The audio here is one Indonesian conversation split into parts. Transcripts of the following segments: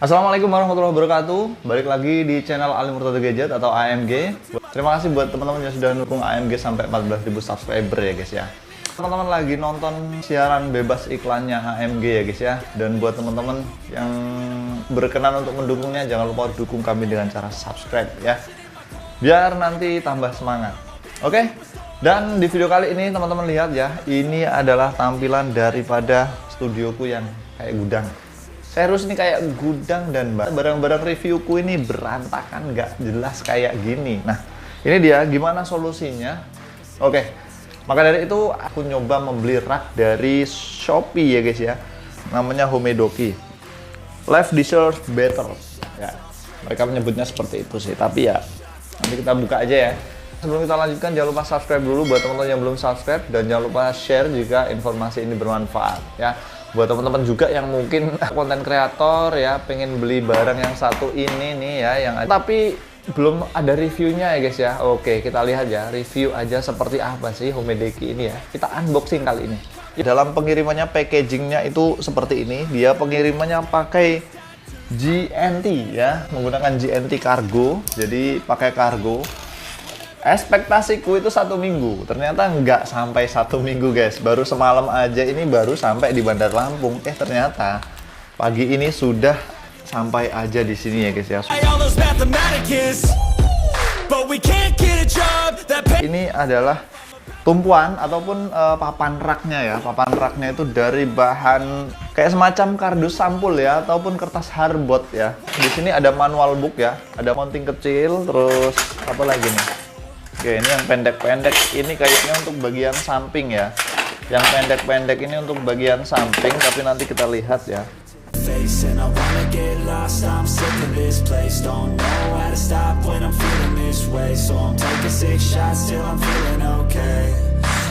Assalamualaikum warahmatullahi wabarakatuh. Balik lagi di channel Ali Murtada Gadget atau AMG. Terima kasih buat teman-teman yang sudah dukung AMG sampai 14.000 subscriber ya guys ya. Teman-teman lagi nonton siaran bebas iklannya AMG ya guys ya. Dan buat teman-teman yang berkenan untuk mendukungnya, jangan lupa dukung kami dengan cara subscribe ya, biar nanti tambah semangat. Oke? Dan di video kali ini teman-teman lihat ya, ini adalah tampilan daripada studioku yang kayak gudang. Serius ini kayak gudang, dan barang-barang reviewku ini berantakan, nggak jelas kayak gini. Nah, ini dia gimana solusinya. Oke, maka dari itu aku nyoba membeli rak dari Shopee ya guys ya. Namanya Homedoki. Life deserves better. Ya, mereka menyebutnya seperti itu sih. Tapi ya, nanti kita buka aja ya. Sebelum kita lanjutkan, jangan lupa subscribe dulu buat teman-teman yang belum subscribe, dan jangan lupa share jika informasi ini bermanfaat ya. Buat teman-teman juga yang mungkin konten kreator ya, pengen beli barang yang satu ini nih ya, yang tapi belum ada reviewnya ya guys ya. Oke, kita lihat ya, review aja seperti apa sih Homedoki ini ya. Kita unboxing kali ini. Dalam pengirimannya, packagingnya itu seperti ini. Dia pengirimannya pakai JNT ya, menggunakan JNT Cargo. Jadi pakai kargo. Ekspektasiku itu 1 minggu, ternyata nggak sampai 1 minggu guys. Baru semalam aja ini baru sampai di Bandar Lampung. Ternyata pagi ini sudah sampai aja di sini ya guys ya. Ini adalah tumpuan ataupun papan raknya ya. Papan raknya itu dari bahan kayak semacam kardus sampul ya, ataupun kertas hardboard ya. Di sini ada manual book ya, ada mounting kecil, terus apa lagi nih? Oke, ini yang pendek-pendek ini kayaknya untuk bagian samping ya. Yang pendek-pendek ini untuk bagian samping, tapi nanti kita lihat ya.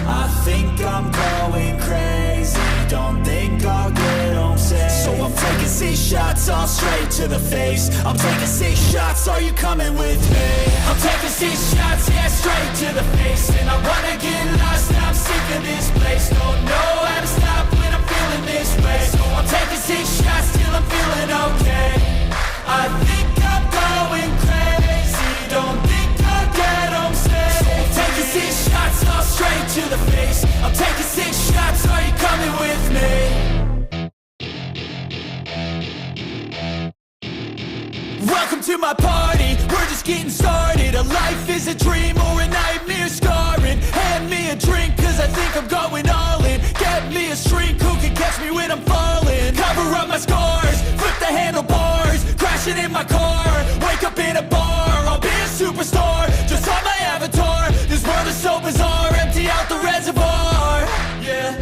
I think I'm going crazy. Don't think I'll get home safe. So I'm taking 6 shots all straight to the face. I'm taking 6 shots, are you coming with me? I'm taking 6 shots, yeah, straight to the face. And I wanna get lost, I'm sick of this place. Don't know how to stop when I'm feeling this way. So I'm taking 6 shots till I'm feeling okay. I think I'm going crazy. Don't think I'll get home safe. So I'm taking 6 shots all straight to the face. I'm taking 6 shots, are you coming with me? Welcome to my party, we're just getting started. A life is a dream or a nightmare scarring. Hand me a drink cause I think I'm going all in. Get me a shrink who can catch me when I'm falling. Cover up my scars, flip the handlebars. Crashing in my car, wake up in a bar. I'll be a superstar, just on my avatar. This world is so bizarre, empty out the reservoir. Yeah,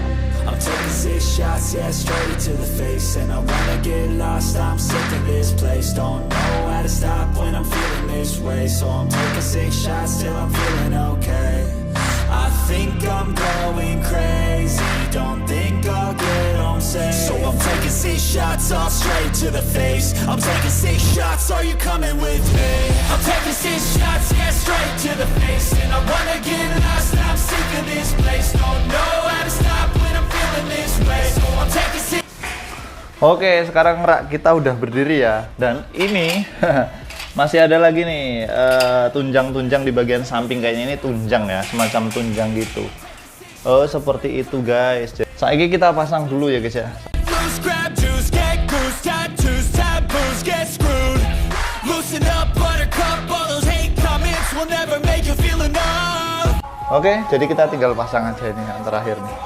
I'm taking 6 shots, yeah, straight to the face. And I wanna get lost, I'm sick of this place. Don't know how to stop when I'm feeling this way. So I'm taking 6 shots till I'm feeling okay. I think I'm going crazy. Don't think I'll get home safe. So I'm taking 6 shots all straight to the face. I'm taking 6 shots, are you coming with me? I'm taking 6 shots, yeah, straight to the face. And I wanna get lost, I'm sick of this place. Don't know how to stop when I'm feeling this way. So I'm taking 6. Oke, sekarang rak kita udah berdiri ya. Dan ini masih ada lagi nih tunjang-tunjang di bagian samping. Kayaknya ini tunjang ya, semacam tunjang gitu. Oh, seperti itu guys. Saiki kita pasang dulu ya guys ya. Oke, jadi kita tinggal pasang aja ini yang terakhir nih.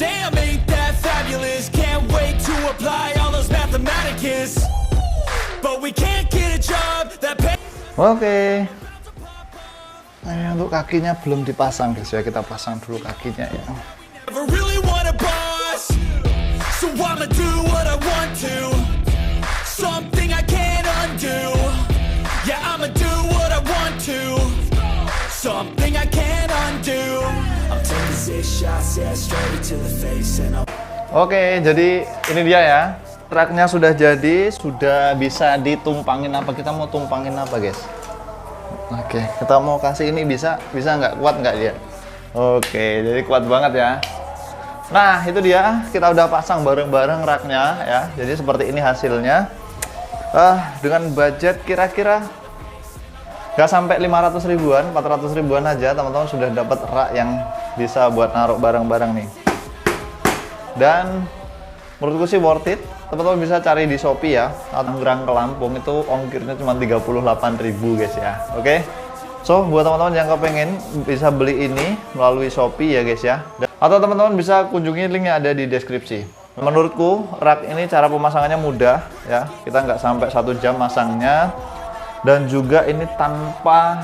Damn, ain't that fabulous. Can't wait to apply all those mathematicus. But we can't get a job that pay. Oke. Nah, untuk kakinya belum dipasang guys ya. Kita pasang dulu kakinya ya. Never really want a boss, so I'ma do what I want to. Something I can't undo. Yeah, I'ma do what I want to. Something I can't undo. I'm taking 6 shots, yeah, straight to the face. And Oke, jadi ini dia ya. Truknya sudah jadi, sudah bisa ditumpangin apa. Kita mau tumpangin apa guys? Oke, kita mau kasih ini bisa nggak, kuat nggak dia? Oke, jadi kuat banget ya. Nah, itu dia, kita udah pasang bareng-bareng raknya ya. Jadi seperti ini hasilnya. Dengan budget kira-kira nggak sampai 500 ribuan, 400 ribuan aja, teman-teman sudah dapat rak yang bisa buat naruh barang-barang nih. Dan menurutku sih worth it. Teman-teman bisa cari di Shopee ya. Tangerang ke Lampung itu ongkirnya cuma 38.000 guys ya. Oke. So, buat teman-teman yang kepengen bisa beli ini melalui Shopee ya guys ya. Atau teman-teman bisa kunjungi link yang ada di deskripsi. Menurutku rak ini cara pemasangannya mudah ya. Kita nggak sampai 1 jam masangnya. Dan juga ini tanpa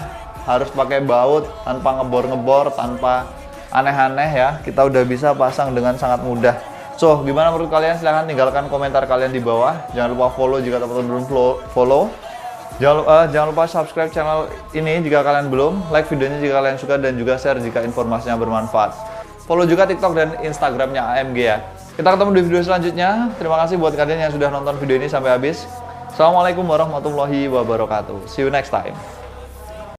harus pakai baut, tanpa ngebor-ngebor, tanpa aneh-aneh ya. Kita udah bisa pasang dengan sangat mudah. So, gimana menurut kalian? Silahkan tinggalkan komentar kalian di bawah. Jangan lupa follow jika teman-teman belum follow. Jangan lupa subscribe channel ini jika kalian belum. Like videonya jika kalian suka dan juga share jika informasinya bermanfaat. Follow juga TikTok dan Instagramnya AMG ya. Kita ketemu di video selanjutnya. Terima kasih buat kalian yang sudah nonton video ini sampai habis. Assalamualaikum warahmatullahi wabarakatuh. See you next time.